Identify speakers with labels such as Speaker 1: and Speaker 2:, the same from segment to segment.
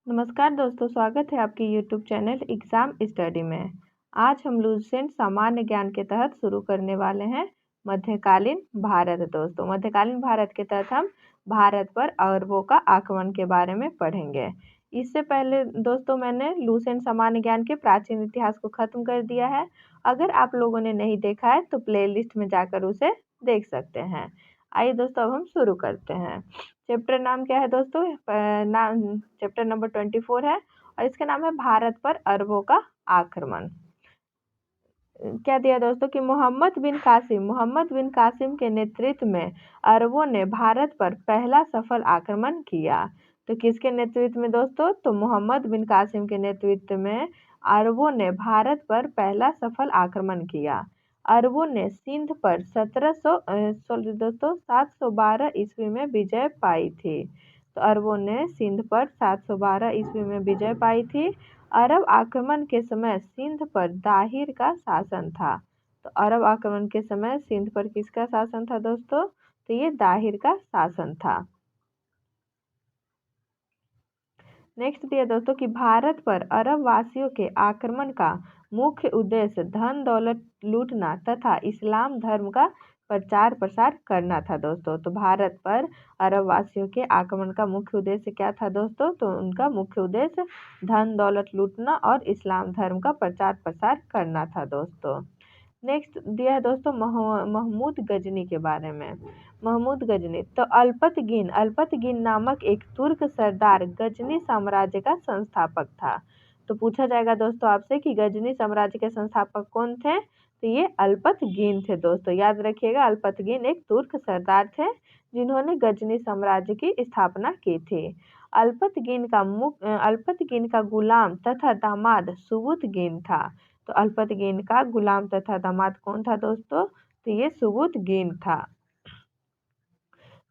Speaker 1: नमस्कार दोस्तों, स्वागत है आपके YouTube चैनल एग्ज़ाम स्टडी में। आज हम लूसेंट सामान्य ज्ञान के तहत शुरू करने वाले हैं मध्यकालीन भारत। दोस्तों, मध्यकालीन भारत के तहत हम भारत पर अरबों का आक्रमण के बारे में पढ़ेंगे। इससे पहले दोस्तों मैंने लूसेंट सामान्य ज्ञान के प्राचीन इतिहास को ख़त्म कर दिया है। अगर आप लोगों ने नहीं देखा है तो प्लेलिस्ट में जाकर उसे देख सकते हैं। आइए दोस्तों, अब हम शुरू करते हैं। चैप्टर नाम क्या है दोस्तों? चैप्टर नंबर 24 है और इसका नाम है भारत पर अरबों का आक्रमण। क्या दिया दोस्तों कि मोहम्मद बिन कासिम के नेतृत्व में अरबों ने भारत पर पहला सफल आक्रमण किया। तो किसके नेतृत्व में दोस्तों? तो मोहम्मद बिन कासिम के नेतृत्व में अरबों ने भारत पर पहला सफल आक्रमण किया। अरबों ने सिंध पर 712 ईस्वी में विजय पाई थी। तो अरबों ने सिंध पर 712 ईस्वी में विजय पाई थी। अरब आक्रमण के समय सिंध पर दाहिर का शासन था। तो अरब आक्रमण के समय सिंध पर किसका शासन था दोस्तों? तो ये दाहिर का शासन था। नेक्स्ट दिया दोस्तों कि भारत पर अरब वासियों के आक्रमण का मुख्य उद्देश्य धन दौलत लूटना तथा इस्लाम धर्म का प्रचार प्रसार करना था दोस्तों। तो भारत पर अरब वासियों के आक्रमण का मुख्य उद्देश्य क्या था दोस्तों? तो उनका मुख्य उद्देश्य धन दौलत लूटना और इस्लाम धर्म का प्रचार प्रसार करना था दोस्तों। नेक्स्ट दिया है दोस्तों महमूद गजनी के बारे में। महमूद गजनी तो अल्पतगिन नामक एक तुर्क सरदार गजनी साम्राज्य का संस्थापक था। तो पूछा जाएगा दोस्तों आपसे कि गजनी साम्राज्य के संस्थापक कौन थे? तो ये अल्पतगिन थे दोस्तों। याद रखिएगा, अल्पतगिन एक तुर्क सरदार थे जिन्होंने गजनी साम्राज्य की स्थापना की थी। अल्पतगिन का गुलाम तथा दामाद सुबुतगिन था। तो अल्पतगिन का गुलाम तथा दामाद कौन था दोस्तों? तो ये सुबुतगिन था।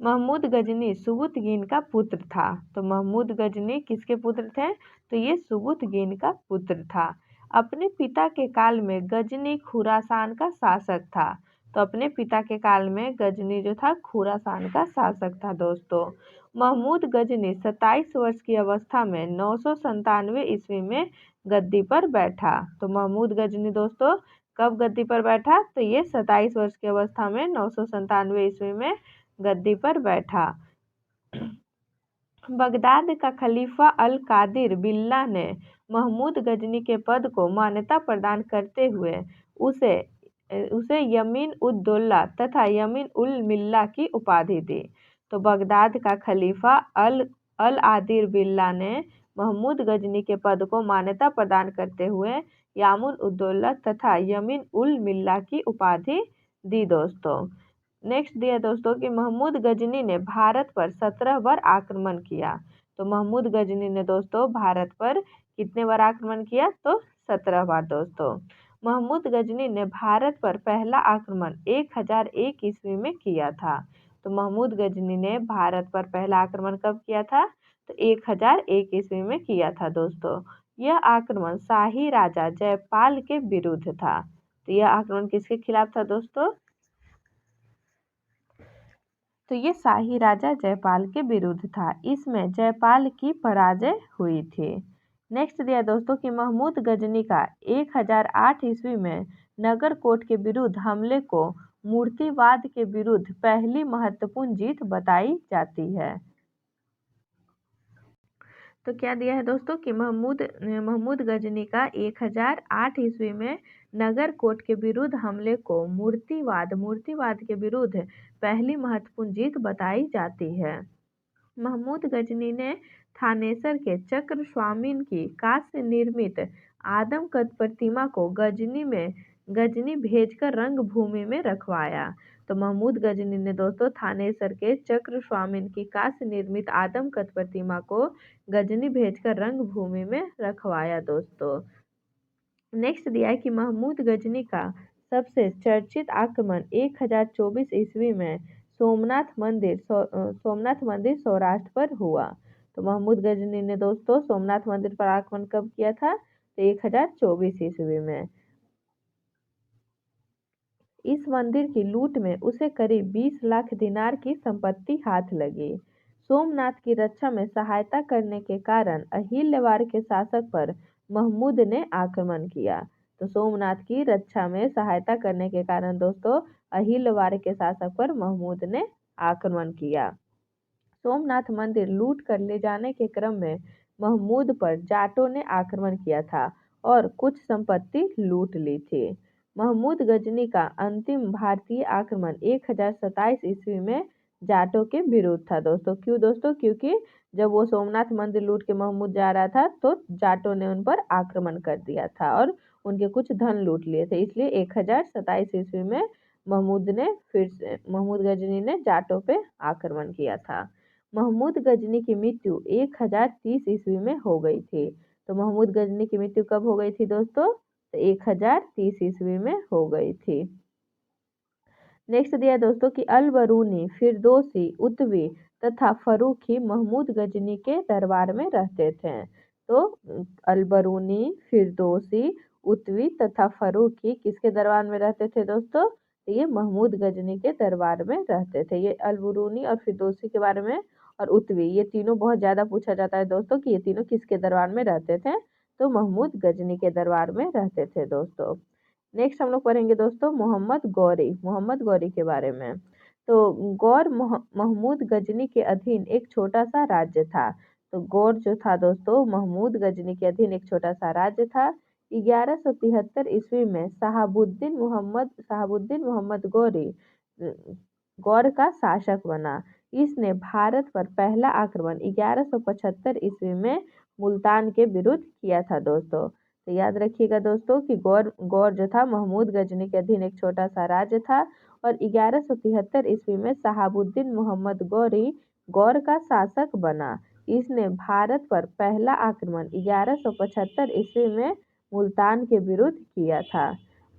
Speaker 1: महमूद गजनी सुबुतगिन का पुत्र था। तो महमूद गजनी किसके पुत्र थे? तो ये सुबुतगिन का पुत्र था। अपने पिता के काल में गजनी खुरासान का शासक था। तो अपने पिता के काल में गजनी जो था खुरासान का शासक था दोस्तों। महमूद गजनी 27 वर्ष की अवस्था में 997 ईस्वी में गद्दी पर बैठा। तो महमूद गजनी दोस्तों कब गद्दी पर बैठा? तो ये 27 वर्ष की अवस्था में 997 ईस्वी में गद्दी पर बैठा। बगदाद का खलीफा अल कादिर बिल्ला ने महमूद गजनी के पद को मान्यता प्रदान करते हुए उसे उसे यमीन उद दौला तथा यमीन उल मिल्ला की उपाधि दी। तो बगदाद का खलीफा अल आदिर बिल्ला ने महमूद गजनी के पद को मान्यता प्रदान करते हुए यामुन उद दौला तथा यमीन उल मिल्ला की उपाधि दी दोस्तों। नेक्स्ट दिया दोस्तों कि महमूद गजनी ने भारत पर 17 बार आक्रमण किया। तो महमूद गजनी ने दोस्तों भारत पर कितने बार आक्रमण किया? तो 17 बार दोस्तों। महमूद गजनी ने भारत पर पहला आक्रमण 1001 ईस्वी में किया था। तो महमूद गजनी ने भारत पर पहला आक्रमण कब किया था? तो 1001 ईस्वी में किया था दोस्तों। यह आक्रमण शाही राजा जयपाल के विरुद्ध था। तो यह आक्रमण किसके खिलाफ था दोस्तों? तो ये शाही राजा जयपाल के विरुद्ध था। इसमें जयपाल की पराजय हुई थी। नेक्स्ट दिया दोस्तों कि महमूद गजनी का 1008 ईस्वी में नगरकोट के विरुद्ध हमले को मूर्तिवाद के विरुद्ध पहली महत्वपूर्ण जीत बताई जाती है। तो क्या दिया है दोस्तों कि महमूद गजनी का 1008 ईस्वी में नगरकोट के विरुद्ध हमले को मूर्तिवाद के विरुद्ध पहली महत्वपूर्ण जीत बताई जाती है। महमूद गजनी ने थानेसर के चक्र स्वामीन की कांस्य निर्मित आदमकद प्रतिमा को गजनी भेजकर रंगभूमि में रखवाया। तो महमूद गजनी ने दोस्तों थानेसर के चक्र स्वामीन की कांस्य निर्मित आदमकद प्रतिमा को गजनी भेजकर रंगभूमि में रखवाया दोस्तों। नेक्स्ट दिया है कि महमूद गजनी का सबसे चर्चित आक्रमण 1024 ईस्वी में सोमनाथ मंदिर सौराष्ट्र पर हुआ। तो महमूद गजनी ने दोस्तों सोमनाथ मंदिर पर आक्रमण कब किया था? तो 1024 ईस्वी में। इस मंदिर की लूट में उसे करीब 20 लाख दिनार की संपत्ति हाथ लगी। सोमनाथ की रक्षा में सहायता करने के कारण अहिल्यावाड़ के शासक पर महमूद ने आक्रमण किया। तो सोमनाथ की रक्षा में सहायता करने के कारण दोस्तों अहिल्यावाड़ के शासक पर महमूद ने आक्रमण किया। सोमनाथ मंदिर लूट कर ले जाने के क्रम में महमूद पर जाटों ने आक्रमण किया था और कुछ संपत्ति लूट ली थी। महमूद गजनी का अंतिम भारतीय आक्रमण 1027 ईस्वी में जाटों के विरुद्ध था दोस्तों। क्यों दोस्तों? क्योंकि जब वो सोमनाथ मंदिर लूट के महमूद जा रहा था तो जाटों ने उन पर आक्रमण कर दिया था और उनके कुछ धन लूट लिए थे, इसलिए 1027 ईस्वी में महमूद गजनी ने जाटों पे आक्रमण किया था। महमूद गजनी की मृत्यु 1030 ईस्वी में हो गई थी। तो महमूद गजनी की मृत्यु कब हो गई थी दोस्तों? तो 1030 ईस्वी में हो गई थी। नेक्स्ट दिया दोस्तों कि अल-बरूनी, फिरदौसी, उतवी तथा फर्रुखी महमूद गजनी के दरबार में रहते थे। तो अल-बरूनी, फिरदौसी, उतवी तथा फर्रुखी किसके दरबार में रहते थे दोस्तों? तो ये महमूद गजनी के दरबार में रहते थे। ये अल-बरूनी और फिरदौसी के बारे में और उतवी, ये तीनों बहुत ज़्यादा पूछा जाता है दोस्तों कि ये तीनों किसके दरबार में रहते थे? तो महमूद गजनी के दरबार में रहते थे दोस्तों। नेक्स्ट हम लोग पढ़ेंगे दोस्तों मोहम्मद गौरी के बारे में। तो गौर महमूद गजनी के अधीन एक छोटा सा राज्य था। तो गौर जो था दोस्तों महमूद गजनी के अधीन एक छोटा सा राज्य था। 1173 ईस्वी में शहाबुद्दीन मोहम्मद गौर का शासक बना। इसने भारत पर पहला आक्रमण 1175 ईस्वी में मुल्तान के विरुद्ध किया था दोस्तों। तो याद रखिएगा दोस्तों कि गौर जो था महमूद गजनी के अधीन एक छोटा सा राज्य था और 1173 ईस्वी में शहाबुद्दीन मोहम्मद गौर का शासक बना। इसने भारत पर पहला आक्रमण 1175 ईस्वी में मुल्तान के विरुद्ध किया था।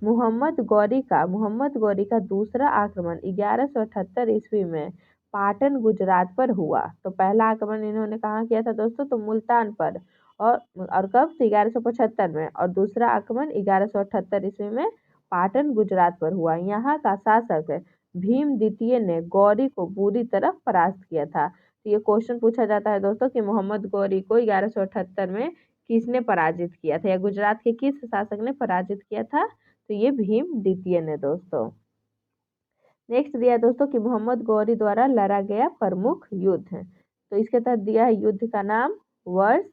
Speaker 1: मोहम्मद गौरी का दूसरा आक्रमण 1178 ईस्वी में पाटन गुजरात पर हुआ। तो पहला आक्रमण इन्होंने कहाँ किया था दोस्तों? तो मुल्तान पर। और कब? 1175 में। और दूसरा आक्रमण 1178 ईस्वी में पाटन गुजरात पर हुआ। यहाँ का शासक भीम द्वितीय ने गौरी को बुरी तरह परास्त किया था। तो ये क्वेश्चन पूछा जाता है दोस्तों कि मोहम्मद गौरी को 1178 में किसने पराजित किया था या गुजरात के किस शासक ने पराजित किया था? तो ये भीम द्वितीय ने दोस्तों। नेक्स्ट दिया दोस्तों कि मोहम्मद गौरी द्वारा लड़ा गया प्रमुख युद्ध। तो इसके तहत दिया है युद्ध का नाम, वर्ष,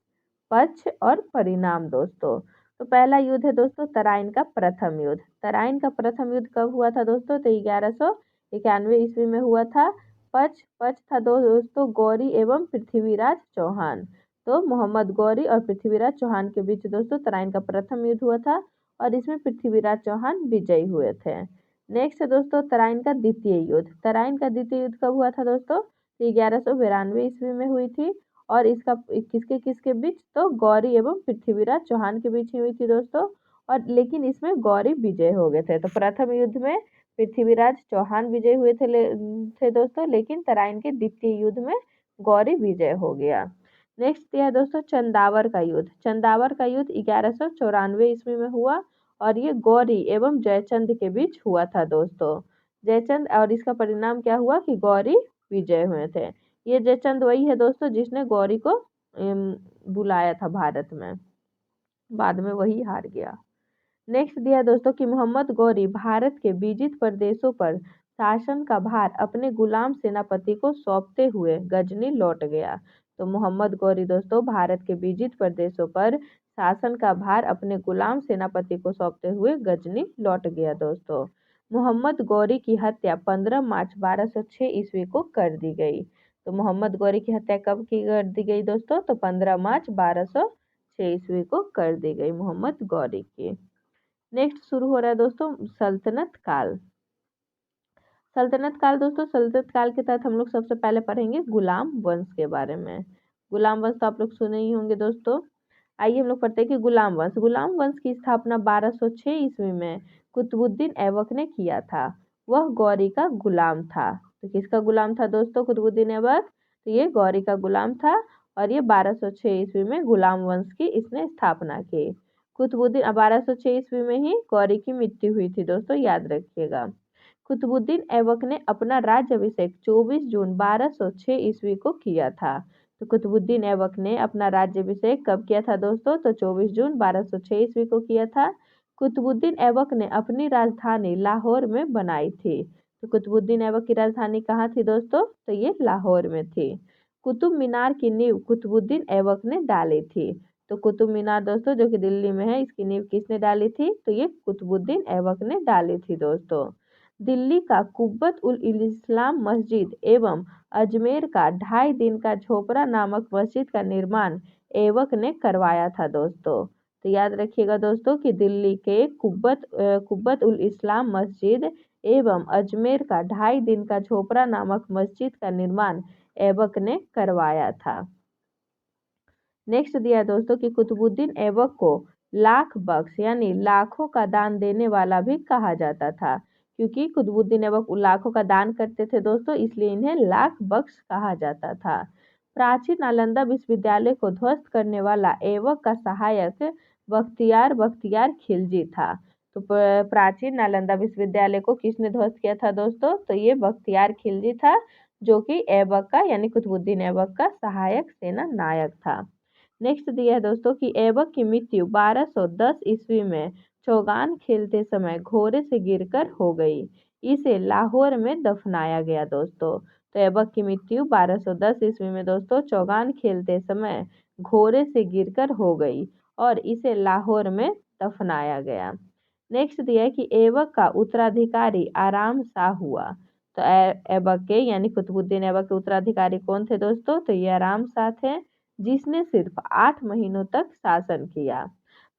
Speaker 1: पक्ष और परिणाम दोस्तों। तो पहला युद्ध है दोस्तों तराइन का प्रथम युद्ध। तराइन का प्रथम युद्ध कब हुआ था दोस्तों? तो 1191 ईस्वी में हुआ था। पक्ष था दोस्तों गौरी एवं पृथ्वीराज चौहान। तो मोहम्मद गौरी और पृथ्वीराज चौहान के बीच दोस्तों तराइन का प्रथम युद्ध हुआ था और इसमें पृथ्वीराज चौहान विजयी हुए थे। नेक्स्ट है दोस्तों तराइन का द्वितीय युद्ध। तराइन का द्वितीय युद्ध कब हुआ था दोस्तों? 1192 ईस्वी में हुई थी और इसका किसके किसके बीच? तो गौरी एवं पृथ्वीराज चौहान के बीच ही हुई थी दोस्तों। और लेकिन इसमें गौरी विजय हो गए थे। तो प्रथम युद्ध में पृथ्वीराज चौहान विजय हुए थे दोस्तों, लेकिन तराइन के द्वितीय युद्ध में गौरी विजय हो गया। नेक्स्ट दिया दोस्तों चंदावर का युद्ध। चंदावर का युद्ध 1194 ईस्वी में हुआ और ये गौरी एवं जयचंद के बीच हुआ था दोस्तों। जयचंद और इसका परिणाम क्या हुआ कि गौरी विजय हुए थे। ये जयचंद वही है दोस्तों जिसने गौरी को बुलाया था भारत में, बाद में वही हार गया। नेक्स्ट दिया दोस्तों कि मोहम्मद गौरी भारत के विजित प्रदेशों पर शासन का भार अपने गुलाम सेनापति को सौंपते हुए गजनी लौट गया। तो मोहम्मद गौरी दोस्तों भारत के विजित प्रदेशों पर शासन का भार अपने गुलाम सेनापति को सौंपते हुए गजनी लौट गया दोस्तों। मोहम्मद गौरी की हत्या 15 मार्च 1206 ईस्वी को कर दी गई। तो मोहम्मद गौरी की हत्या कब की कर दी गई दोस्तों? तो 15 मार्च 1206 ईस्वी को कर दी गई मोहम्मद गौरी की। नेक्स्ट शुरू हो रहा है दोस्तों सल्तनत काल। सल्तनत काल दोस्तों, सल्तनत काल के तहत हम लोग सबसे पहले पढ़ेंगे गुलाम वंश के बारे में। गुलाम वंश तो आप लोग सुने ही होंगे दोस्तों। आइए हम लोग पढ़ते हैं कि गुलाम वंश की स्थापना 1206 ईस्वी में कुतुबुद्दीन ऐबक ने किया था। वह गौरी का गुलाम था। तो किसका गुलाम था दोस्तों? कुतुबुद्दीन ऐबक। तो ये गौरी का गुलाम था और ये 1206 ईस्वी में गुलाम वंश की इसने स्थापना की। कुतुबुद्दीन 1206 ईस्वी में ही गौरी की मृत्यु हुई थी दोस्तों, याद रखिएगा। कुतुबुद्दीन ऐबक ने अपना राज्याभिषेक 24 जून 1206 ईस्वी को किया था। तो कुतुबुद्दीन ऐबक ने अपना राज्याभिषेक कब किया था दोस्तों? तो 24 जून 1206 ईस्वी को किया था। कुतुबुद्दीन ऐबक ने अपनी राजधानी लाहौर में बनाई थी। तो कुतुबुद्दीन ऐबक की राजधानी कहाँ थी दोस्तों? तो ये लाहौर में थी। कुतुब मीनार की नींव कुतुबुद्दीन ऐबक ने डाली थी। तो कुतुब मीनार दोस्तों जो कि दिल्ली में है, इसकी नींव किसने डाली थी? तो ये कुतुबुद्दीन ऐबक ने डाली थी दोस्तों। दिल्ली का कुब्बत उल इस्लाम मस्जिद एवं अजमेर का 2.5 दिन का झोपड़ा नामक मस्जिद का निर्माण ऐबक ने करवाया था दोस्तों। तो याद रखिएगा दोस्तों कि दिल्ली के कुब्बत उल इस्लाम मस्जिद एवं अजमेर का 2.5 दिन का झोपड़ा नामक मस्जिद का निर्माण ऐबक ने करवाया था। नेक्स्ट दिया है दोस्तों कि कुतुबुद्दीन ऐबक को लाख बख्श यानी लाखों का दान देने वाला भी कहा जाता था, क्योंकि कुतुबुद्दीन ऐबक लाखों का दान करते थे दोस्तों, इसलिए इन्हें लाख बख्श कहा जाता था। प्राचीन नालंदा विश्वविद्यालय को ध्वस्त करने वाला ऐबक का सहायक बख्तियार खिलजी था। तो प्राचीन नालंदा विश्वविद्यालय को किसने ध्वस्त किया था दोस्तों? तो ये बख्तियार खिलजी था, जो कि ऐबक का यानी कुतुबुद्दीन ऐबक का सहायक सेना नायक था। नेक्स्ट दिया है दोस्तों कि ऐबक की मृत्यु 1210 ईस्वी में चौगान खेलते समय घोड़े से गिरकर हो गई। इसे लाहौर में दफनाया गया दोस्तों। तो ऐबक की मृत्यु 1210 ईस्वी में दोस्तों चौगान खेलते समय घोड़े से गिरकर हो गई और इसे लाहौर में दफनाया गया। नेक्स्ट दिया है कि ऐबक का उत्तराधिकारी आराम शाह हुआ। तो ऐबक के यानी कुतुबुद्दीन ऐबक के उत्तराधिकारी कौन थे दोस्तों? तो ये आराम शाह थे, जिसने सिर्फ 8 महीनों तक शासन किया।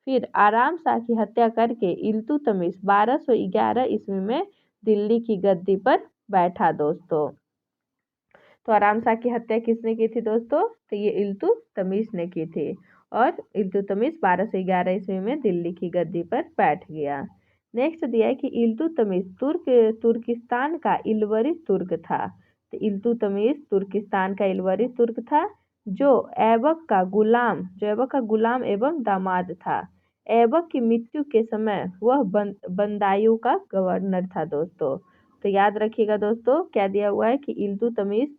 Speaker 1: फिर आराम शाह की हत्या करके इल्तुतमिश 1211 ईस्वी में दिल्ली की गद्दी पर बैठा दोस्तों। तो आराम शाह की हत्या किसने की थी दोस्तों? तो ये इल्तुतमिश ने की थी और इल्तुतमिश 1211 ईस्वी में दिल्ली की गद्दी पर बैठ गया। नेक्स्ट दिया है कि इल्तुतमिश तुर्किस्तान का इलवरी तुर्क था। तो इल्तुतमिश तुर्किस्तान का इलवरी तुर्क था, जो ऐबक का गुलाम एवं दामाद था। ऐबक की मृत्यु के समय वह बंदायूं का गवर्नर था दोस्तों। तो याद रखिएगा दोस्तों, क्या दिया हुआ है कि इल्तुतमिश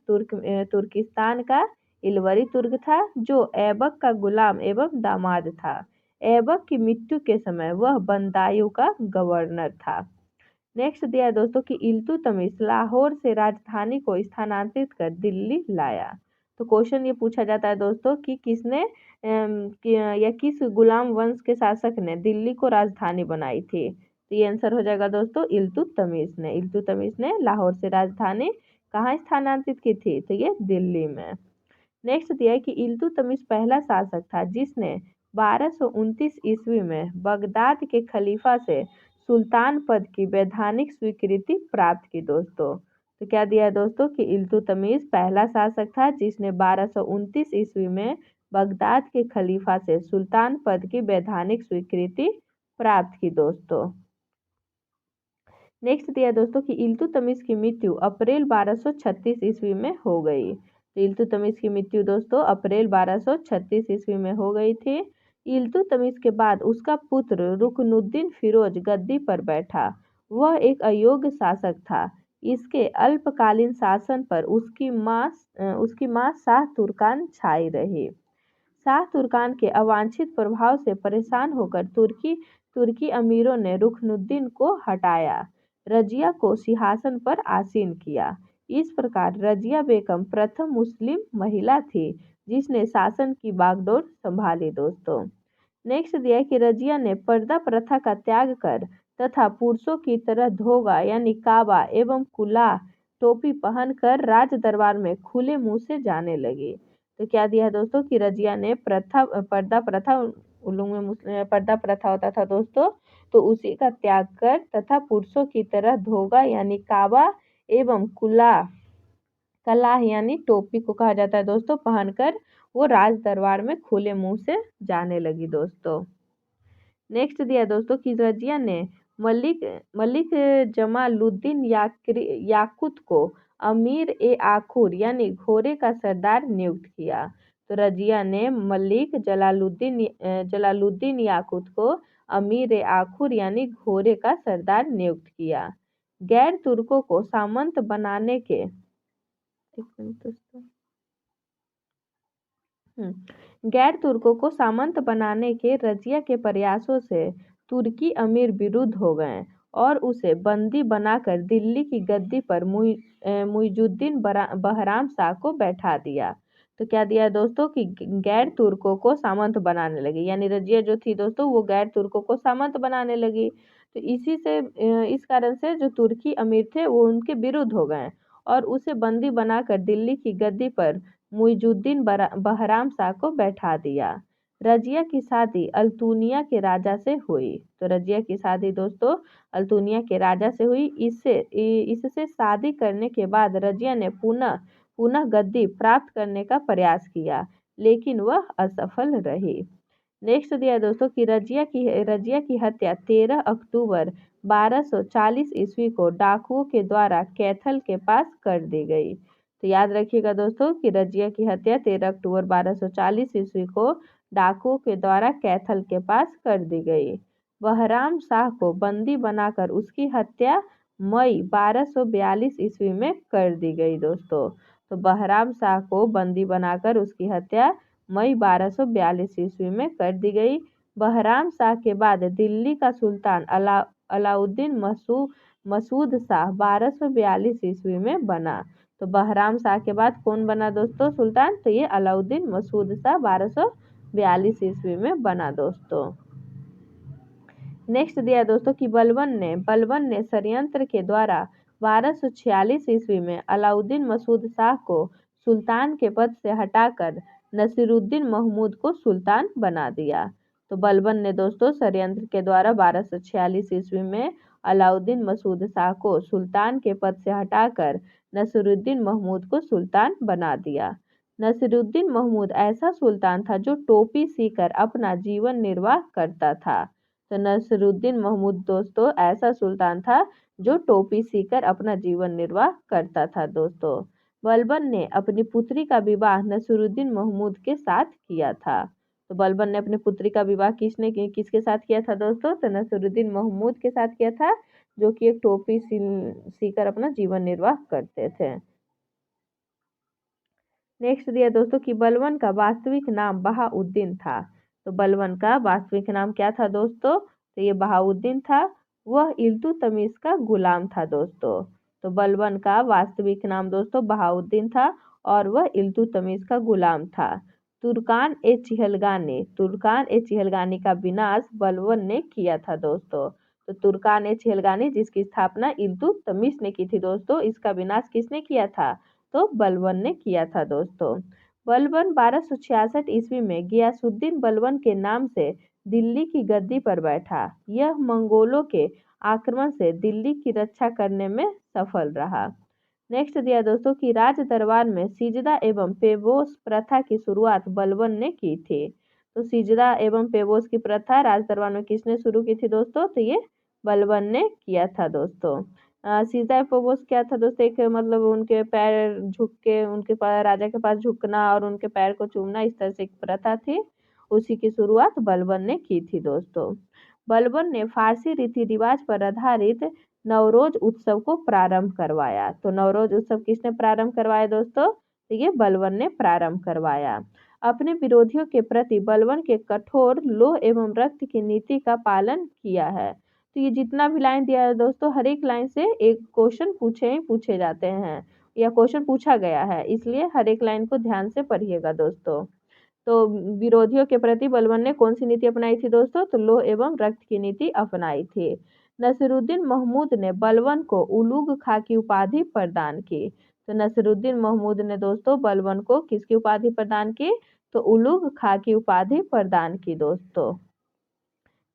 Speaker 1: तुर्किस्तान का इलवरी तुर्क था, जो ऐबक का गुलाम एवं दामाद था। ऐबक की मृत्यु के समय वह बंदायूं का गवर्नर था। नेक्स्ट दिया है दोस्तों कि इल्तुतमिश लाहौर से राजधानी को स्थानांतरित कर दिल्ली लाया। तो क्वेश्चन ये पूछा जाता है दोस्तों कि किस गुलाम वंश के शासक ने दिल्ली को राजधानी बनाई थी? तो ये आंसर हो जाएगा दोस्तों इल्तुतमिश ने लाहौर से राजधानी कहाँ स्थानांतरित की थी? तो ये दिल्ली में। नेक्स्ट दिया है कि इल्तुतमिश पहला शासक था जिसने 1229 ईस्वी में बगदाद के खलीफा से सुल्तान पद की वैधानिक स्वीकृति प्राप्त की दोस्तों। तो क्या दिया है दोस्तों कि इल्तुतमिश पहला शासक था जिसने 1229 ईस्वी में बगदाद के खलीफा से सुल्तान पद की वैधानिक स्वीकृति प्राप्त की दोस्तों। नेक्स्ट दिया दोस्तों कि इल्तुतमिश की मृत्यु अप्रैल 1236 ईस्वी में हो गई। तो इल्तुतमिश की मृत्यु दोस्तों अप्रैल 1236 ईस्वी में हो गई थी। इल्तुतमिश के बाद उसका पुत्र रुकनुद्दीन फिरोज गद्दी पर बैठा। वह एक अयोग्य शासक था। इसके अल्पकालीन शासन पर उसकी मां शाह तुर्कान छाई रही। शाह तुर्कान के अवांछित प्रभाव से परेशान होकर तुर्की अमीरों ने रुकनुद्दीन को हटाया, रजिया को सिंहासन पर आसीन किया। इस प्रकार रजिया बेगम प्रथम मुस्लिम महिला थी जिसने शासन की बागडोर संभाली दोस्तों। नेक्स्ट दिया है कि रजिया ने पर्दा प्रथा का त्याग कर तथा पुरुषों की तरह धोगा यानी काबा एवं कुलाह टोपी पहनकर राज दरबार में खुले मुंह से जाने लगी। तो क्या दिया है दोस्तों कि रजिया ने पर्दा प्रथा उन लोगों में पर्दा प्रथा होता था दोस्तों, तो उसी का त्याग कर तथा पुरुषों की तरह धोगा यानी काबा एवं कलाह यानी टोपी को कहा जाता है दोस्तों पहनकर वो राज दरबार में खुले मुंह से जाने लगी दोस्तों। नेक्स्ट दिया दोस्तों कि रजिया ने मलिक जमालुद्दीन याकुत को अमीर ए आखुर यानी घोड़े का सरदार नियुक्त किया। तो रजिया ने मलिक जलालुद्दीन याकुत को अमीर ए आखुर यानी घोड़े का सरदार नियुक्त किया। गैर तुर्कों को सामंत बनाने के एक मिनट दोस्तों गैर तुर्कों को सामंत बनाने के रजिया के प्रयासों से तुर्की अमीर विरुद्ध हो गए और उसे बंदी बनाकर दिल्ली की गद्दी पर मुइजुद्दीन बहराम शाह को बैठा दिया। तो क्या दिया दोस्तों कि गैर तुर्कों को सामंत बनाने लगी, यानी रजिया जो थी दोस्तों वो गैर तुर्कों को सामंत बनाने लगी। तो इसी से इस कारण से जो तुर्की अमीर थे वो उनके विरुद्ध हो गए और उसे बंदी बनाकर दिल्ली की गद्दी पर मुइजुद्दीन बहराम शाह को बैठा दिया। रजिया की शादी अल्तुनिया के राजा से हुई। तो रजिया की शादी दोस्तों अल्तुनिया के राजा से हुई। इससे शादी करने के बाद रजिया ने पुनः पुनः गद्दी प्राप्त करने का प्रयास किया, लेकिन वह असफल रही। नेक्स्ट दिया दोस्तों कि रजिया की हत्या 13 अक्टूबर 1240 ईस्वी को डाकुओं के द्वारा कैथल के पास कर दी गई। तो याद रखिएगा दोस्तों कि रजिया की हत्या 13 अक्टूबर 1240 ईस्वी को डाकुओं के द्वारा कैथल के पास कर दी गई। बहराम शाह को बंदी बनाकर उसकी हत्या मई 1242 ईस्वी में कर दी गई दोस्तों। तो बहराम शाह को बंदी बनाकर उसकी हत्या मई 1242 ईस्वी में कर दी गई। बहराम शाह के बाद दिल्ली का सुल्तान अलाउद्दीन मसूद शाह 1242 ईस्वी में बना। तो बहराम शाह के बाद कौन बना दोस्तों सुल्तान? तो ये अलाउद्दीन मसूद शाह 1242 ईस्वी में बना दोस्तों। नेक्स्ट दिया दोस्तों कि बलबन ने षड्यंत्र के द्वारा 1246 ईस्वी में अलाउद्दीन मसूद शाह को सुल्तान के पद से हटाकर नसीरुद्दीन महमूद को सुल्तान बना दिया। तो बलबन ने दोस्तों षड्यंत्र के द्वारा 1246 ईस्वी में अलाउद्दीन मसूद शाह को सुल्तान के पद से हटाकर नसीरुद्दीन महमूद को सुल्तान बना दिया। नसीरुद्दीन महमूद ऐसा सुल्तान था जो टोपी सीकर अपना जीवन निर्वाह करता था। तो नसीरुद्दीन महमूद दोस्तों ऐसा सुल्तान था जो टोपी सीकर अपना जीवन निर्वाह करता था दोस्तों। बलबन ने अपनी पुत्री का विवाह नसीरुद्दीन महमूद के साथ किया था। तो बलबन ने अपनी पुत्री का विवाह किसके साथ किया था दोस्तों? तो नसीरुद्दीन महमूद के साथ किया था, जो कि एक टोपी सीकर अपना जीवन निर्वाह करते थे। नेक्स्ट दिया दोस्तों कि बलबन का वास्तविक नाम बहाउद्दीन था। तो बलबन का वास्तविक नाम क्या था दोस्तों? तो ये बहाउद्दीन था। वह इल्तुतमिश का गुलाम था दोस्तों। तो बलबन का वास्तविक नाम दोस्तों बहाउद्दीन था और वह इल्तुतमिश का गुलाम था। तुर्कान ए चिहलगानी का विनाश बलबन ने किया था दोस्तों। तो तुर्कान ए चिहलगानी जिसकी स्थापना इल्तुतमिश ने की थी दोस्तों, इसका विनाश किसने किया था? तो बलबन ने किया था दोस्तों। बलबन 1266 ईस्वी में गियासुद्दीन बलबन के नाम से दिल्ली की गद्दी पर बैठा। यह मंगोलों के आक्रमण से दिल्ली की रक्षा करने में सफल रहा। नेक्स्ट दिया दोस्तों कि राज दरबार में सिजदा एवं पेबोस प्रथा की शुरुआत बलबन ने की थी। तो सिजदा एवं पेबोस की प्रथा राज दरबार में किसने शुरू की थी दोस्तों? तो ये बलबन ने किया था दोस्तों। सिजदा पेबोस क्या था दोस्तों? एक मतलब उनके पैर झुक के उनके राजा के पास झुकना और उनके पैर को चूमना, इस तरह से एक प्रथा थी, उसी की शुरुआत बलबन ने की थी दोस्तों। बलबन ने फारसी रीति रिवाज पर आधारित नवरोज उत्सव को प्रारंभ करवाया। तो नवरोज उत्सव किसने प्रारंभ करवाया दोस्तों? तो ये बलबन ने प्रारंभ करवाया। अपने विरोधियों के प्रति बलबन के कठोर लोह एवं रक्त की नीति का पालन किया है। तो ये जितना भी लाइन दिया है दोस्तों, हर एक लाइन से एक क्वेश्चन पूछे जाते हैं या क्वेश्चन पूछा गया है, इसलिए हर एक लाइन को ध्यान से पढ़िएगा दोस्तों। तो विरोधियों के प्रति बलबन ने कौन सी नीति अपनाई थी दोस्तों? तो लोह एवं रक्त की नीति अपनाई थी। नसीरुद्दीन महमूद ने बलबन को उलूग खां की उपाधि प्रदान की। तो नसीरुद्दीन महमूद ने दोस्तों बलबन को किसकी उपाधि प्रदान की? तो उलूग खां की उपाधि प्रदान की दोस्तों।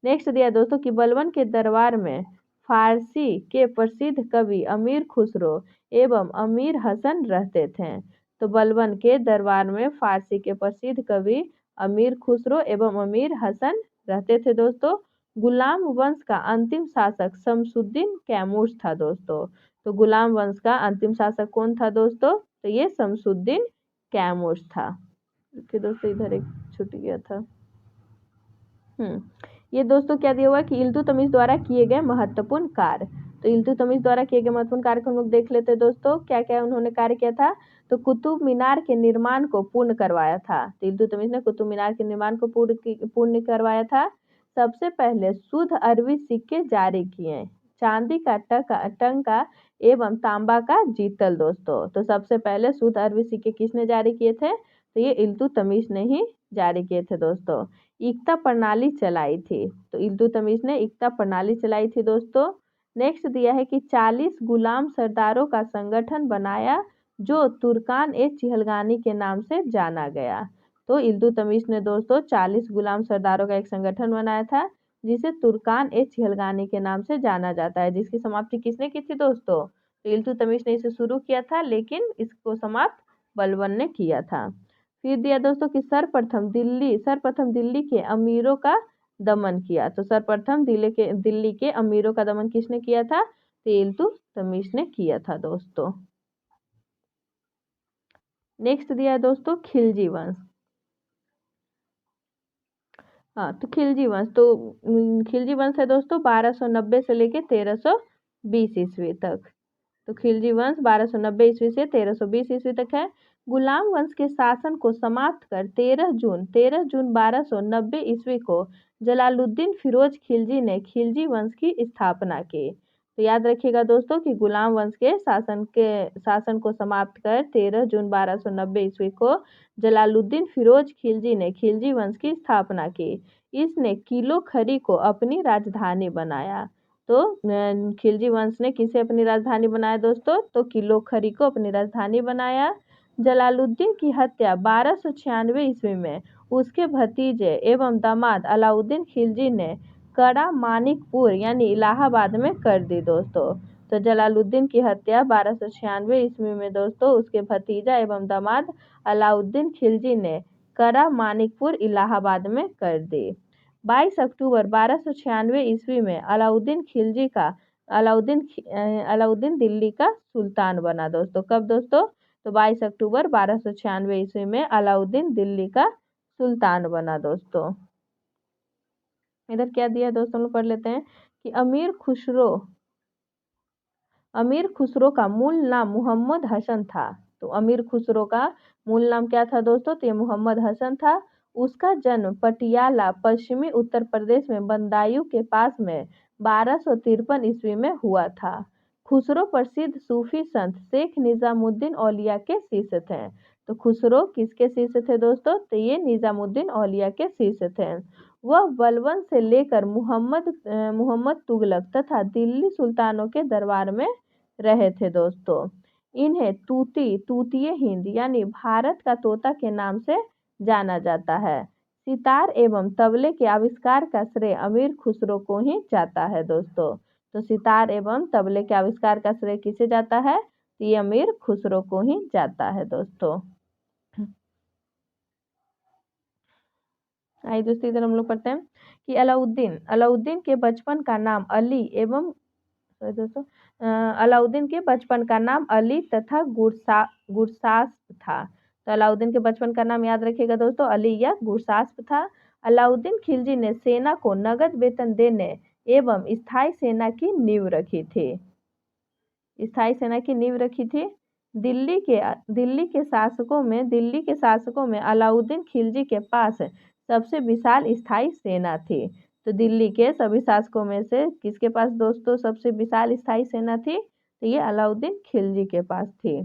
Speaker 1: नेक्स्ट दिया दोस्तों कि बलबन के दरबार में फारसी के प्रसिद्ध कवि अमीर खुसरो एवं अमीर हसन रहते थे। तो बलबन के दरबार में फारसी के प्रसिद्ध कवि अमीर खुसरो एवं अमीर हसन रहते थे दोस्तों। गुलाम वंश का अंतिम शासक शमसुद्दीन कैमूर था दोस्तों। तो गुलाम वंश का अंतिम शासक कौन था दोस्तों? तो ये शमसुद्दीन कैमूर था। दोस्तों इधर एक छूट गया था। ये दोस्तों क्या दिया हुआ कि इल्तुतमिश द्वारा किए गए महत्वपूर्ण कार्य। तो इल्तुतमिश द्वारा किए गए महत्वपूर्ण कार्य को हम लोग देख लेते हैं दोस्तों, क्या क्या उन्होंने कार्य किया था। तो कुतुब मीनार के निर्माण को पूर्ण करवाया था। तो इल्तुतमिश ने कुतुब मीनार के निर्माण को पूर्ण करवाया था। सबसे पहले शुद्ध अरबी सिक्के जारी किए, चांदी का टंका एवं तांबा का जीतल दोस्तों। तो सबसे पहले शुद्ध अरबी सिक्के किसने जारी किए थे, तो ये इल्तुतमिश ने ही जारी किए थे दोस्तों। इक्ता प्रणाली चलाई थी, तो इल्तुतमिश ने इक्ता प्रणाली चलाई थी दोस्तों। नेक्स्ट दिया है कि 40 गुलाम सरदारों का संगठन बनाया जो तुर्कान ए चिहलगानी के नाम से जाना गया। तो इल्तुतमिश ने दोस्तों 40 गुलाम सरदारों का एक संगठन बनाया था जिसे तुर्कान ए चिहलगानी के नाम से जाना जाता है, जिसकी समाप्ति किसने की थी दोस्तों, तो इल्तुतमिश ने इसे शुरू किया था लेकिन इसको समाप्त बलबन ने किया था। फिर दिया दोस्तों कि सर्वप्रथम दिल्ली के अमीरों का दमन किया। तो सर्वप्रथम दिल्ली के अमीरों का दमन किसने किया था, तो इल्तुतमिश ने किया था दोस्तों। नेक्स्ट दिया है दोस्तों खिलजी वंश। हाँ, तो खिलजी वंश है दोस्तों 1290 से लेके 1320 ईस्वी तक। तो खिलजी वंश 1290 ईस्वी से 1320 ईस्वी तक है। गुलाम वंश के शासन को समाप्त कर 13 जून 1290 ईस्वी को जलालुद्दीन फिरोज खिलजी ने खिलजी वंश की स्थापना की। तो याद रखिएगा दोस्तों कि गुलाम वंश के शासन को समाप्त कर 13 जून 1290 ईस्वी को जलालुद्दीन फिरोज खिलजी ने खिलजी वंश की स्थापना की। इसने किलो खरी को अपनी राजधानी बनाया। तो खिलजी वंश ने किसे अपनी राजधानी बनाया दोस्तों, तो किलो खरी को अपनी राजधानी बनाया। जलालुद्दीन की हत्या 1296 ईस्वी में उसके भतीजे एवं दामाद अलाउद्दीन खिलजी ने कड़ा मानिकपुर यानी इलाहाबाद में कर दी दोस्तों। तो जलालुद्दीन की हत्या 1296 ईस्वी में दोस्तों उसके भतीजा एवं दामाद अलाउद्दीन खिलजी ने कड़ा मानिकपुर इलाहाबाद में कर दी। 22 अक्टूबर 1296 ईस्वी में अलाउद्दीन दिल्ली का सुल्तान बना दोस्तों। कब दोस्तों, तो 22 अक्टूबर 1296 ईस्वी में अलाउद्दीन दिल्ली का सुल्तान बना दोस्तों। इधर क्या दिया दोस्तों, हम लोग पढ़ लेते हैं कि अमीर खुसरो का मूल नाम मोहम्मद हसन था। तो अमीर खुसरो का मूल नाम क्या था दोस्तों, तो ये मोहम्मद हसन था। उसका जन्म पटियाला पश्चिमी उत्तर प्रदेश में बदायूं के पास में 1253 ईस्वी में हुआ था। खुसरो प्रसिद्ध सूफी संत शेख निजामुद्दीन औलिया के शिष्य थे। तो खुसरो किसके शिष्य थे दोस्तों, तो ये निजामुद्दीन औलिया के शिष्य थे। वह बलबन से लेकर मुहम्मद तुगलक तथा दिल्ली सुल्तानों के दरबार में रहे थे दोस्तों। इन्हें तूतीय हिंद यानी भारत का तोता के नाम से जाना जाता है। सितार एवं तबले के आविष्कार का श्रेय अमीर खुसरो को ही जाता है दोस्तों। तो सितार एवं तबले के आविष्कार का श्रेय किसे जाता है, तो ये अमीर खुसरो को ही जाता है दोस्तों। आइए दोस्तों इधर हम लोग पढ़ते हैं कि अलाउद्दीन के बचपन का नाम अली एवं दोस्तों अलाउद्दीन के बचपन का नाम अली तथा गुरसास्प था। तो अलाउद्दीन के बचपन का नाम याद रखिएगा दोस्तों, अली या गुरसास्प था। अलाउद्दीन खिलजी ने सेना को नगद वेतन देने एवं स्थायी सेना की नींव रखी थी। दिल्ली के शासकों में अलाउद्दीन खिलजी के पास सबसे विशाल स्थायी सेना थी। तो दिल्ली के सभी शासकों में से किसके पास दोस्तों सबसे विशाल स्थायी सेना थी, तो ये अलाउद्दीन खिलजी के पास थी।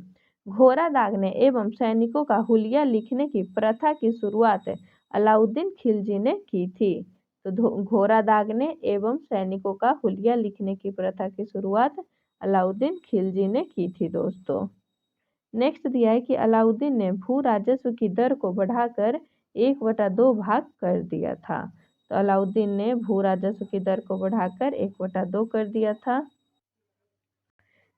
Speaker 1: घोड़ा दागने एवं सैनिकों का हुलिया लिखने की प्रथा की शुरुआत अलाउद्दीन खिलजी ने की थी। तो घोड़ा दागने एवं सैनिकों का हुलिया लिखने की प्रथा की शुरुआत अलाउद्दीन खिलजी ने की थी दोस्तों। नेक्स्ट दिया है कि अलाउद्दीन ने भू राजस्व की दर को बढ़ाकर 1/2 भाग कर दिया था। तो अलाउद्दीन ने भू राजस्व की दर को बढ़ाकर 1/2 कर दिया था।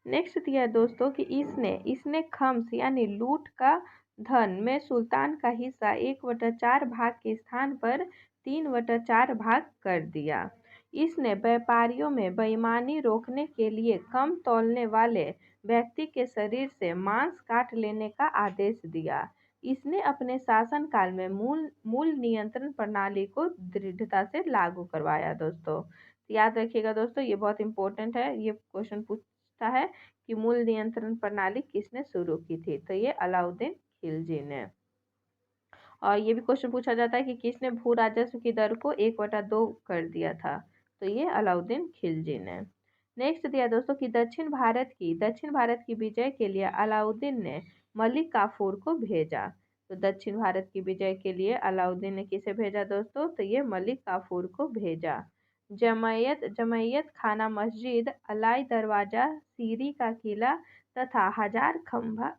Speaker 1: नेक्स्ट दिया है दोस्तों कि इसने खम्स यानी लूट का धन में सुल्तान का हिस्सा 1/4 भाग के स्थान पर 3/4 भाग कर दिया। इसने व्यापारियों में बेईमानी रोकने के लिए कम तौलने वाले व्यक्ति के शरीर से मांस काट लेने का आदेश दिया। इसने अपने शासनकाल में मूल नियंत्रण प्रणाली को दृढ़ता से लागू करवाया दोस्तों। याद रखिएगा दोस्तों, ये बहुत इंपॉर्टेंट है। ये क्वेश्चन पूछता है कि मूल नियंत्रण प्रणाली किसने शुरू की थी, तो ये अलाउद्दीन खिलजी ने। और ये भी क्वेश्चन पूछा जाता है कि किसने भू राजस्व की दर को 1/2 कर दिया था, तो ये अलाउद्दीन खिलजी ने। नेक्स्ट दिया दोस्तों कि दक्षिण भारत की विजय के लिए अलाउद्दीन ने मलिक काफूर को भेजा। तो दक्षिण भारत की विजय के लिए अलाउद्दीन ने किसे भेजा दोस्तों, तो ये मलिक काफूर को भेजा। जमैयत खाना मस्जिद, अलाई दरवाजा, सीरी का किला तथा हजार खंभा।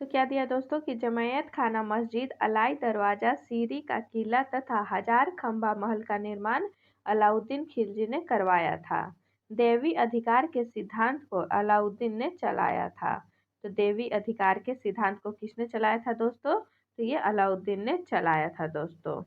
Speaker 1: तो क्या दिया दोस्तों कि जमायत खाना मस्जिद, अलाई दरवाजा, सीरी का किला तथा हजार खंबा महल का निर्माण अलाउद्दीन खिलजी ने करवाया था। देवी अधिकार के सिद्धांत को अलाउद्दीन ने चलाया था। तो देवी अधिकार के सिद्धांत को किसने चलाया था दोस्तों, तो ये अलाउद्दीन ने चलाया था दोस्तों।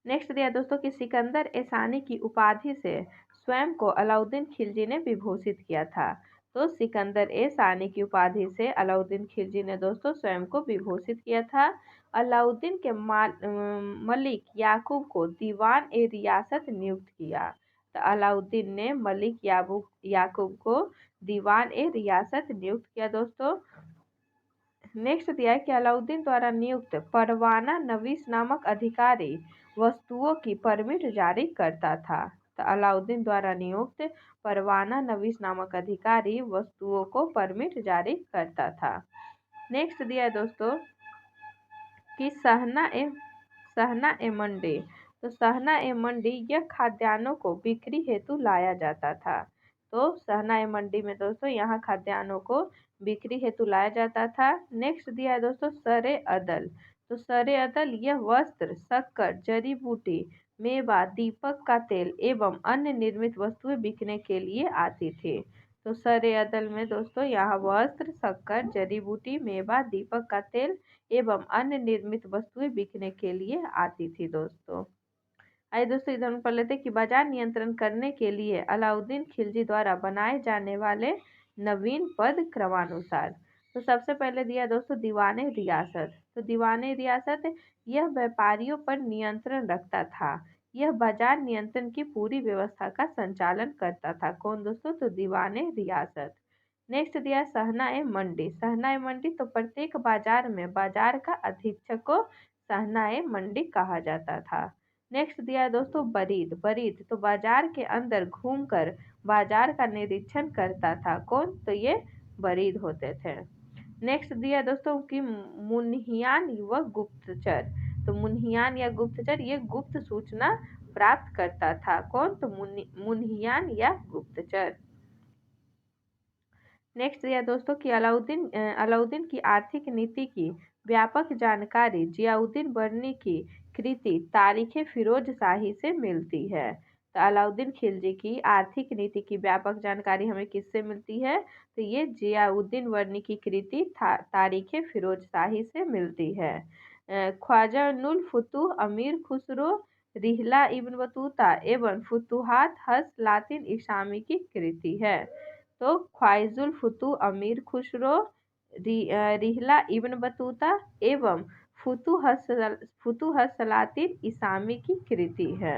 Speaker 1: नेक्स्ट दिया दोस्तों कि सिकंदर एसानी की उपाधि से स्वयं को अलाउद्दीन खिलजी ने विभूषित किया था। तो सिकंदर ए सानी की उपाधि से अलाउद्दीन खिलजी ने दोस्तों स्वयं को विभूषित किया था। अलाउद्दीन के मलिक याकूब को दीवान ए रियासत नियुक्त किया। तो अलाउद्दीन ने मलिक याकूब को दीवान ए रियासत नियुक्त किया दोस्तों। नेक्स्ट दिया है कि अलाउद्दीन द्वारा नियुक्त परवाना नवीस नामक अधिकारी वस्तुओं की परमिट जारी करता था। तो अलाउद्दीन द्वारा नियुक्त परवाना नवीस नामक अधिकारी वस्तुओं को परमिट जारी करता था। नेक्स्ट दिया है दोस्तों कि सहना ए मंडी। तो सहना ए मंडी यह खाद्यान्नों को बिक्री हेतु लाया जाता था। तो सहना ए मंडी में दोस्तों यहाँ खाद्यान्नों को बिक्री हेतु लाया जाता था। नेक्स्ट दिया है दोस्तों सरे अदल। तो सरे अदल यह वस्त्र, शक्कर, जड़ी बूटी, मेवा, दीपक का तेल एवं अन्य निर्मित वस्तुएं बिकने के लिए आती थी। तो सरे अदल में दोस्तों यहाँ वस्त्र, शक्कर, जड़ी बूटी, मेवा, दीपक का तेल एवं अन्य निर्मित वस्तुएं बिकने के लिए आती थी दोस्तों। आइए दोस्तों इधर हम पढ़ लेते हैं कि बाजार नियंत्रण करने के लिए अलाउद्दीन खिलजी द्वारा बनाए जाने वाले नवीन पद क्रमानुसार। तो सबसे पहले दिया दोस्तों दीवाने रियासत। तो दीवाने रियासत यह व्यापारियों पर नियंत्रण रखता था। यह बाजार नियंत्रण की पूरी व्यवस्था का संचालन करता था। कौन दोस्तों, तो दीवाने रियासत। नेक्स्ट दिया सहना ए मंडी। सहना ए मंडी तो प्रत्येक बाजार में बाजार का अधीक्षक को सहना ए मंडी कहा जाता था। नेक्स्ट दिया है दोस्तों बरीद तो बाजार के अंदर घूमकर बाजार का निरीक्षण करता था। कौन, तो ये बरीद होते थे। नेक्स्ट दिया दोस्तों कि मुन्हियान व गुप्तचर। तो मुन्हियान या गुप्तचर ये गुप्त सूचना प्राप्त करता था। कौन, तो मुन्हियान या गुप्तचर। नेक्स्ट दिया दोस्तों कि अलाउद्दीन की आर्थिक नीति की व्यापक जानकारी जियाउद्दीन बर्नी की कृति तारीख फिरोज शाही से मिलती है। तो अलाउद्दीन खिलजी की आर्थिक नीति की व्यापक जानकारी हमें किससे मिलती है, तो ये जियाउद्दीन बर्नी की कृति तारीख फिरोज शाही से मिलती है। ख्वाजा नुल फुतूह अमीर खुसरो, रिहला इब्न बतूता एवं फुतुहात हस लातिन इसामी की कृति है। तो ख्वाइजुल फुतू अमीर खुसरो, रिहला इब्न बतूता एवं फुतुहत सलातिन इसामी की कृति है।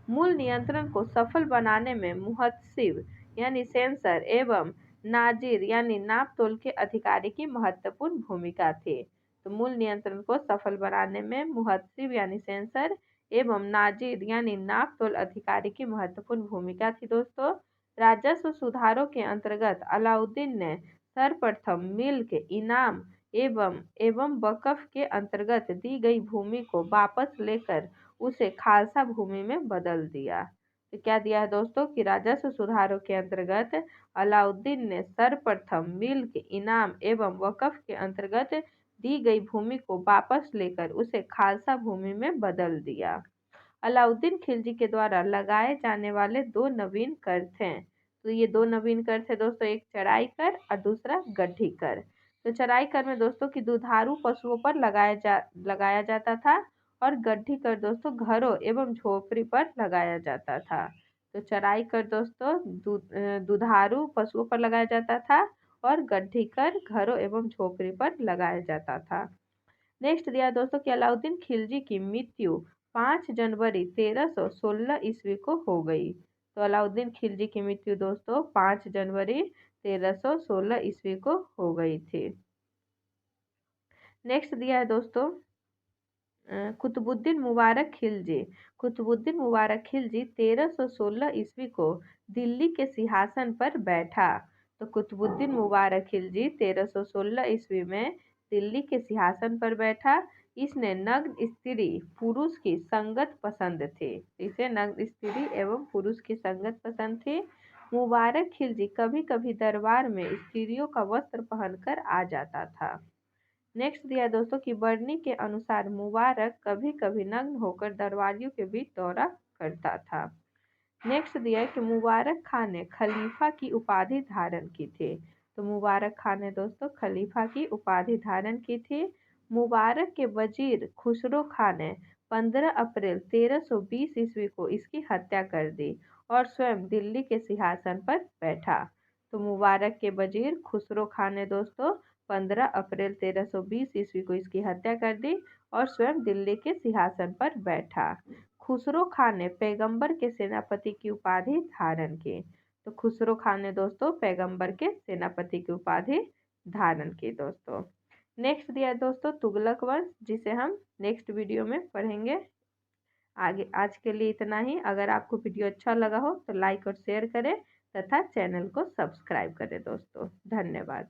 Speaker 1: मूल नियंत्रण को सफल बनाने में मुहत्सिब यानी सेंसर एवं नाजिर यानी नाप तोल के अधिकारी की महत्वपूर्ण भूमिका थी। तो मूल नियंत्रण को सफल बनाने में मुहत्सिब यानी सेंसर एवं नाजिर यानी नाप तोल अधिकारी की महत्वपूर्ण भूमिका थी दोस्तों। राजस्व सुधारों के अंतर्गत अलाउद्दीन ने सर्वप्रथम मिल्क इनाम एवं वक्फ के अंतर्गत दी गई भूमि को वापस लेकर उसे खालसा भूमि में बदल दिया। तो क्या दिया है दोस्तों कि राजस्व सुधारों के अंतर्गत अलाउद्दीन ने सर्वप्रथम मिल्क इनाम एवं वक्फ के अंतर्गत दी गई भूमि को वापस लेकर उसे खालसा भूमि में बदल दिया। अलाउद्दीन खिलजी के द्वारा लगाए जाने वाले दो नवीन कर थे। तो ये दो नवीन कर थे दोस्तों, एक चराई कर और दूसरा गड्ढी कर। तो चराई कर में दोस्तों की दुधारू पशुओं पर लगाया जाता था और गड्ढी कर दोस्तों घरों एवं झोपड़ी पर लगाया जाता था। तो चराई कर दोस्तों दुधारू पशुओं पर लगाया जाता था और गड्ढी कर घरों एवं झोपड़ी पर लगाया जाता था। नेक्स्ट दिया दोस्तों कि अलाउद्दीन खिलजी की मृत्यु 5 जनवरी 1316 ईस्वी को हो गई। तो अलाउद्दीन खिलजी की मृत्यु दोस्तों 5 जनवरी 1316 ईस्वी को हो गई थी। नेक्स्ट दिया है दोस्तों कुतुबुद्दीन मुबारक खिलजी। कुतुबुद्दीन मुबारक खिलजी 1316 ईस्वी को दिल्ली के सिंहासन पर बैठा। तो कुतुबुद्दीन मुबारक खिलजी 1316 ईस्वी में दिल्ली के सिंहासन पर बैठा। इसने नग्न स्त्री पुरुष की संगत पसंद थी। इसे नग्न स्त्री एवं पुरुष की संगत पसंद थी। मुबारक खिलजी कभी कभी दरबार में स्त्रियों का वस्त्र पहनकर आ जाता था। नेक्स्ट दिया दोस्तों कि बर्नी के अनुसार मुबारक कभी कभी नग्न होकर दरबारियों के बीच दौरा करता था। नेक्स्ट दिया है कि मुबारक खान ने खलीफा की उपाधि धारण की थी। तो मुबारक खान ने दोस्तों खलीफा की उपाधि धारण की थी। मुबारक के वजीर खुसरो खान ने 15 अप्रैल 1320 ईस्वी को इसकी हत्या कर दी और स्वयं दिल्ली के सिंहासन पर बैठा। तो मुबारक के वजीर खुसरो खान ने दोस्तों 15 अप्रैल 1320 ईस्वी को इसकी हत्या कर दी और स्वयं दिल्ली के सिंहासन पर बैठा। खुसरो खान ने पैगंबर के सेनापति की उपाधि धारण की। तो खुसरो खान ने दोस्तों पैगंबर के सेनापति की उपाधि धारण की दोस्तों। नेक्स्ट दिया दोस्तों तुगलक वंश, जिसे हम नेक्स्ट वीडियो में पढ़ेंगे। आगे आज के लिए इतना ही। अगर आपको वीडियो अच्छा लगा हो तो लाइक और शेयर करें तथा चैनल को सब्सक्राइब करें दोस्तों। धन्यवाद।